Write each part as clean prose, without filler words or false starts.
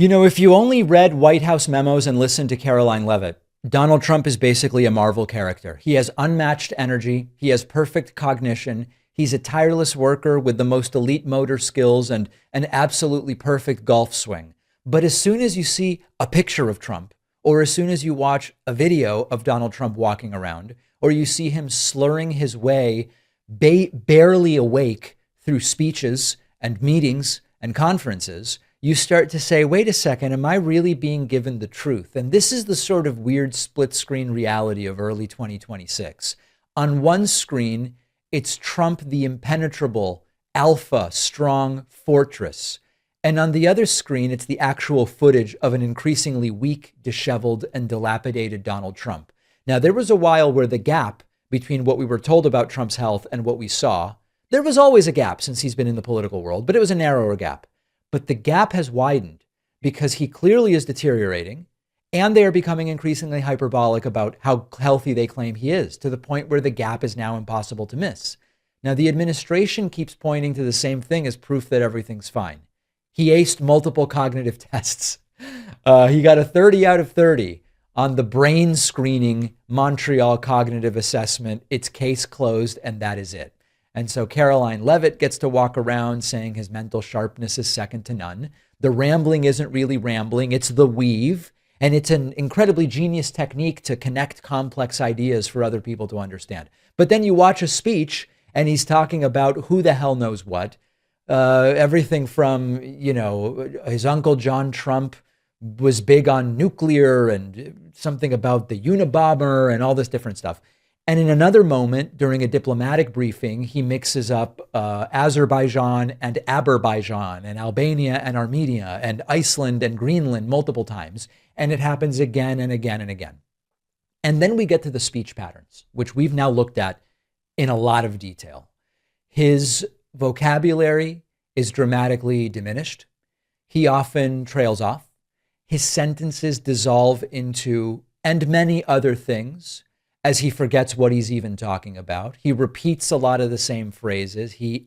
If you only read White House memos and listened to Caroline Levitt, Donald Trump is basically a Marvel character. He has unmatched energy. He has perfect cognition. He's a tireless worker with the most elite motor skills and an absolutely perfect golf swing. But as soon as you see a picture of Trump, or as soon as you watch a video of Donald Trump walking around, or you see him slurring his way barely awake through speeches and meetings and conferences, you start to say, wait a second, am I really being given the truth? And this is the sort of weird split screen reality of early 2026. On one screen, it's Trump, the impenetrable, alpha, strong fortress. And on the other screen, it's the actual footage of an increasingly weak, disheveled, and dilapidated Donald Trump. Now, there was a while where the gap between what we were told about Trump's health and what we saw, there was always a gap since he's been in the political world, but it was a narrower gap. But the gap has widened because he clearly is deteriorating, and they are becoming increasingly hyperbolic about how healthy they claim he is, to the point where the gap is now impossible to miss. Now, the administration keeps pointing to the same thing as proof that everything's fine. He aced multiple cognitive tests. He got a 30 out of 30 on the brain screening Montreal cognitive assessment. It's case closed, and that is it. And so Caroline Levitt gets to walk around saying his mental sharpness is second to none. The rambling isn't really rambling, it's the weave. And it's an incredibly genius technique to connect complex ideas for other people to understand. But then you watch a speech and he's talking about who the hell knows what. Everything from, his uncle John Trump was big on nuclear and something about the Unabomber and all this different stuff. And in another moment, during a diplomatic briefing, he mixes up Azerbaijan and Azerbaijan and Albania and Armenia and Iceland and Greenland multiple times. And it happens again and again and again. And then we get to the speech patterns, which we've now looked at in a lot of detail. His vocabulary is dramatically diminished. He often trails off. His sentences dissolve into, and many other things, as he forgets what he's even talking about. He repeats a lot of the same phrases. He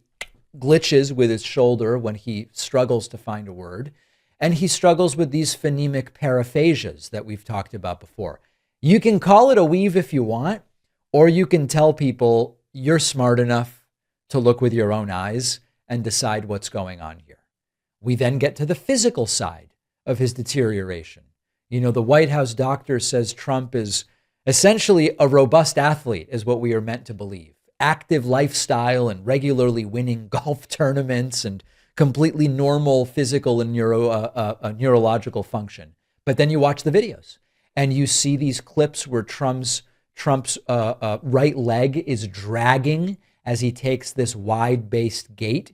glitches with his shoulder when he struggles to find a word. And he struggles with these phonemic paraphasias that we've talked about before. You can call it a weave if you want, or you can tell people you're smart enough to look with your own eyes and decide what's going on here. We then get to the physical side of his deterioration. The White House doctor says Trump is essentially a robust athlete, is what we are meant to believe. Active lifestyle and regularly winning golf tournaments and completely normal physical and neurological function. But then you watch the videos and you see these clips where Trump's right leg is dragging as he takes this wide-based gait,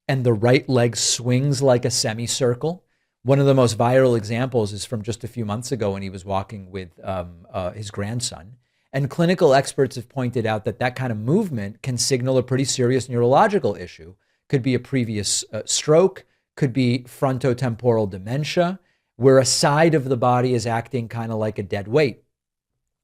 and the right leg swings like a semicircle. One of the most viral examples is from just a few months ago when he was walking with his grandson. And clinical experts have pointed out that that kind of movement can signal a pretty serious neurological issue. Could be a previous stroke, could be frontotemporal dementia, where a side of the body is acting kind of like a dead weight.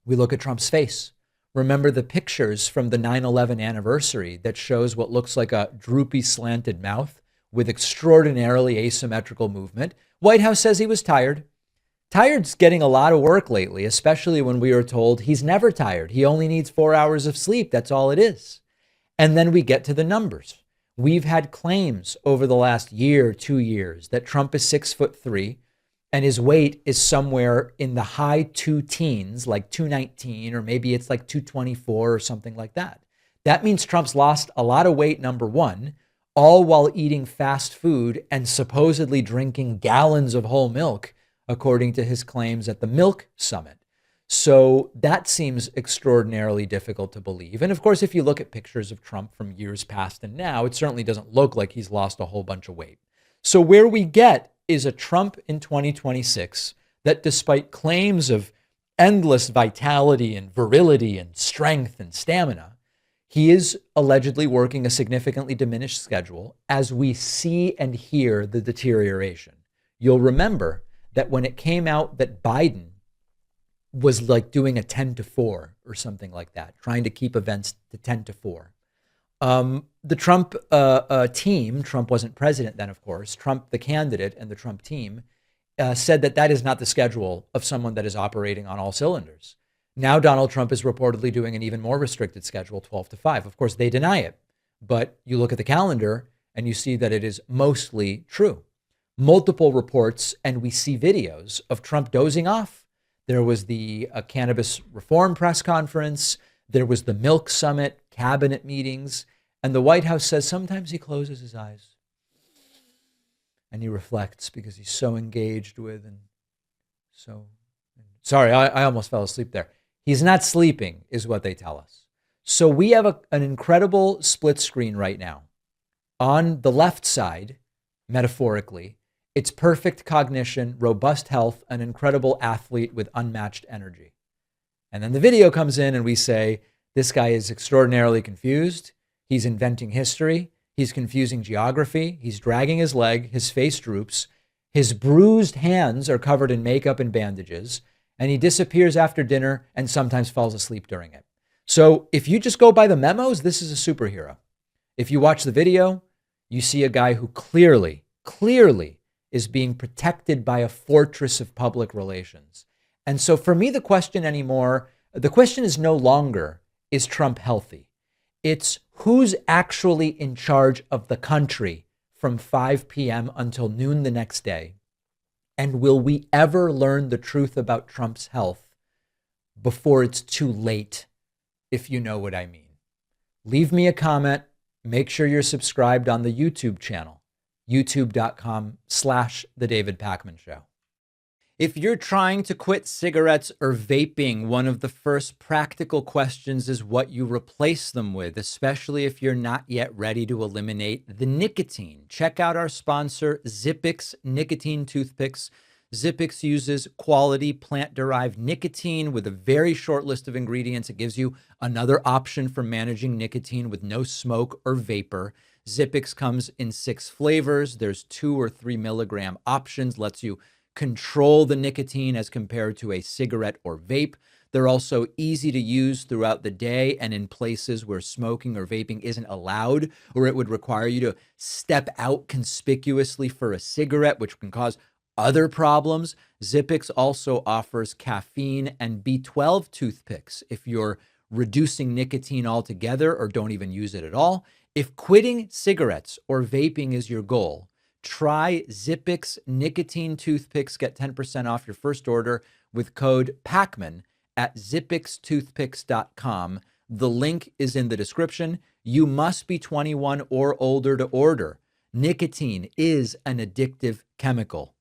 We look at Trump's face. Remember the pictures from the 9/11 anniversary that shows what looks like a droopy, slanted mouth with extraordinarily asymmetrical movement. White House says he was tired. Tired's getting a lot of work lately, especially when we are told he's never tired. He only needs 4 hours of sleep. That's all it is. And then we get to the numbers. We've had claims over the last year, 2 years, that Trump is 6'3", and his weight is somewhere in the high two teens, like 219, or maybe it's like 224 or something like that. That means Trump's lost a lot of weight, number one, all while eating fast food and supposedly drinking gallons of whole milk, according to his claims at the Milk Summit. So that seems extraordinarily difficult to believe. And of course, if you look at pictures of Trump from years past and now, it certainly doesn't look like he's lost a whole bunch of weight. So where we get is a Trump in 2026 that, despite claims of endless vitality and virility and strength and stamina, he is allegedly working a significantly diminished schedule as we see and hear the deterioration. You'll remember that when it came out that Biden was like doing a 10-4 or something like that, trying to keep events to 10-4. The Trump team, Trump wasn't president then, of course, Trump, the candidate, and the Trump team said that that is not the schedule of someone that is operating on all cylinders. Now Donald Trump is reportedly doing an even more restricted schedule, 12 to 5. Of course, they deny it, but you look at the calendar and you see that it is mostly true. Multiple reports, and we see videos of Trump dozing off. There was the cannabis reform press conference. There was the milk summit, cabinet meetings. And the White House says sometimes he closes his eyes and he reflects because he's so engaged with and so. Sorry, I almost fell asleep there. He's not sleeping, is what they tell us. So we have an incredible split screen right now. On the left side, metaphorically, it's perfect cognition, robust health, an incredible athlete with unmatched energy. And then the video comes in and we say, this guy is extraordinarily confused. He's inventing history. He's confusing geography. He's dragging his leg. His face droops. His bruised hands are covered in makeup and bandages. And he disappears after dinner and sometimes falls asleep during it. So if you just go by the memos, this is a superhero. If you watch the video, you see a guy who clearly is being protected by a fortress of public relations. And so for me, the question is no longer, is Trump healthy? It's who's actually in charge of the country from 5 p.m. until noon the next day. And will we ever learn the truth about Trump's health before it's too late, if you know what I mean? Leave me a comment. Make sure you're subscribed on the YouTube channel, youtube.com/The David Pakman Show. If you're trying to quit cigarettes or vaping, one of the first practical questions is what you replace them with, especially if you're not yet ready to eliminate the nicotine. Check out our sponsor, Zippix Nicotine Toothpicks. Zippix uses quality plant-derived nicotine with a very short list of ingredients. It gives you another option for managing nicotine with no smoke or vapor. Zippix comes in 6 flavors. There's 2 or 3 milligram options, lets you control the nicotine as compared to a cigarette or vape. They're also easy to use throughout the day and in places where smoking or vaping isn't allowed, or it would require you to step out conspicuously for a cigarette, which can cause other problems. Zippix also offers caffeine and B12 toothpicks if you're reducing nicotine altogether or don't even use it at all. If quitting cigarettes or vaping is your goal, try Zippix Nicotine Toothpicks. Get 10% off your first order with code PAKMAN at zippixtoothpicks.com. The link is in the description. You must be 21 or older to order. Nicotine is an addictive chemical.